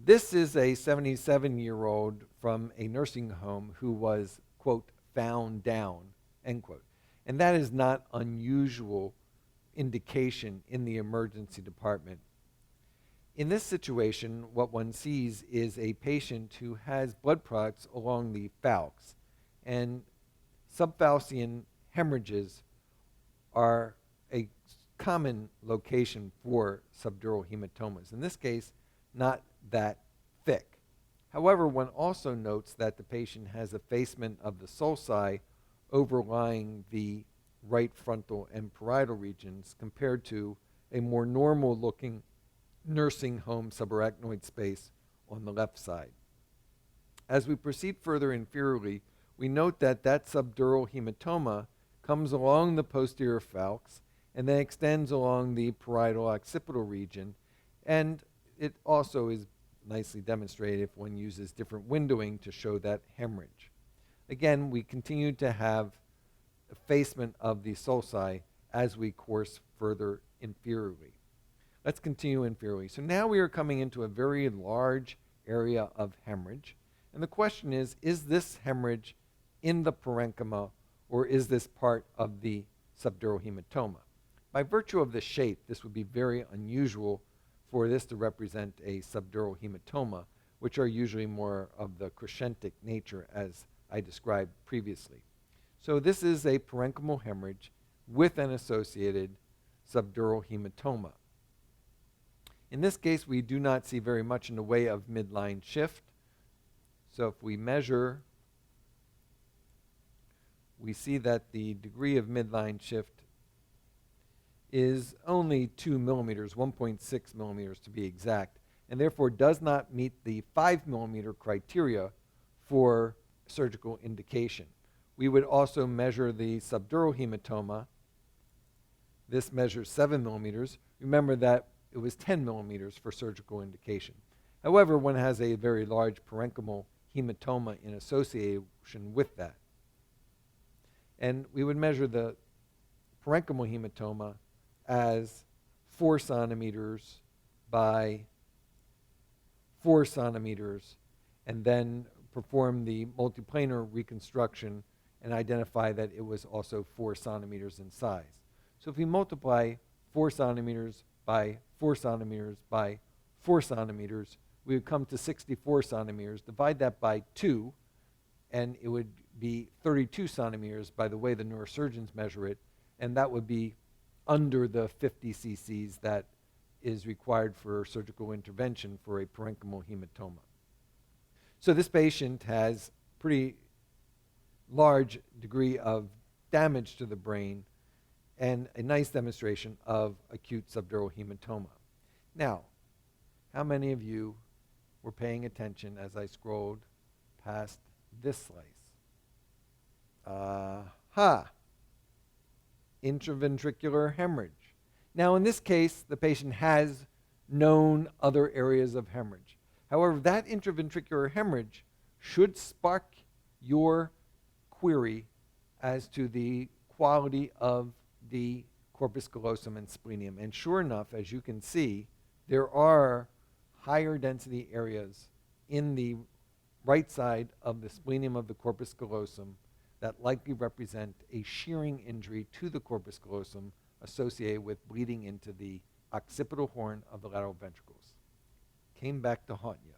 This is a 77-year-old from a nursing home who was, quote, found down, end quote. And that is not unusual indication in the emergency department. In this situation, what one sees is a patient who has blood products along the falx, and subfalcian hemorrhages are a common location for subdural hematomas. In this case, not that thick. However, one also notes that the patient has effacement of the sulci overlying the right frontal and parietal regions compared to a more normal looking nursing home subarachnoid space on the left side. As we proceed further inferiorly, we note that that subdural hematoma comes along the posterior falx and then extends along the parietal occipital region, and it also is nicely demonstrated if one uses different windowing to show that hemorrhage. Again, we continue to have effacement of the sulci as we course further inferiorly. Let's continue inferiorly. So now we are coming into a very large area of hemorrhage. And the question is this hemorrhage in the parenchyma, or is this part of the subdural hematoma? By virtue of the shape, this would be very unusual for this to represent a subdural hematoma, which are usually more of the crescentic nature as I described previously. So this is a parenchymal hemorrhage with an associated subdural hematoma. In this case, we do not see very much in the way of midline shift. So if we measure, we see that the degree of midline shift is only 2 millimeters, 1.6 millimeters to be exact, and therefore does not meet the 5 millimeter criteria for surgical indication. We would also measure the subdural hematoma. This measures 7 millimeters. Remember that it was 10 millimeters for surgical indication. However, one has a very large parenchymal hematoma in association with that. And we would measure the parenchymal hematoma as 4 centimeters by 4 centimeters, and then perform the multiplanar reconstruction and identify that it was also 4 centimeters in size. So if we multiply 4 centimeters by 4 centimeters by 4 centimeters, we would come to 64 centimeters. Divide that by 2, and it would be 32 centimeters by the way the neurosurgeons measure it, and that would be under the 50 cc's that is required for surgical intervention for a parenchymal hematoma. So this patient has pretty large degree of damage to the brain and a nice demonstration of acute subdural hematoma. Now, how many of you were paying attention as I scrolled past this slice? Intraventricular hemorrhage. Now, in this case, the patient has known other areas of hemorrhage. However, that intraventricular hemorrhage should spark your query as to the quality of the corpus callosum and splenium. And sure enough, as you can see, there are higher density areas in the right side of the splenium of the corpus callosum that likely represent a shearing injury to the corpus callosum associated with bleeding into the occipital horn of the lateral ventricles. Came back to haunt you.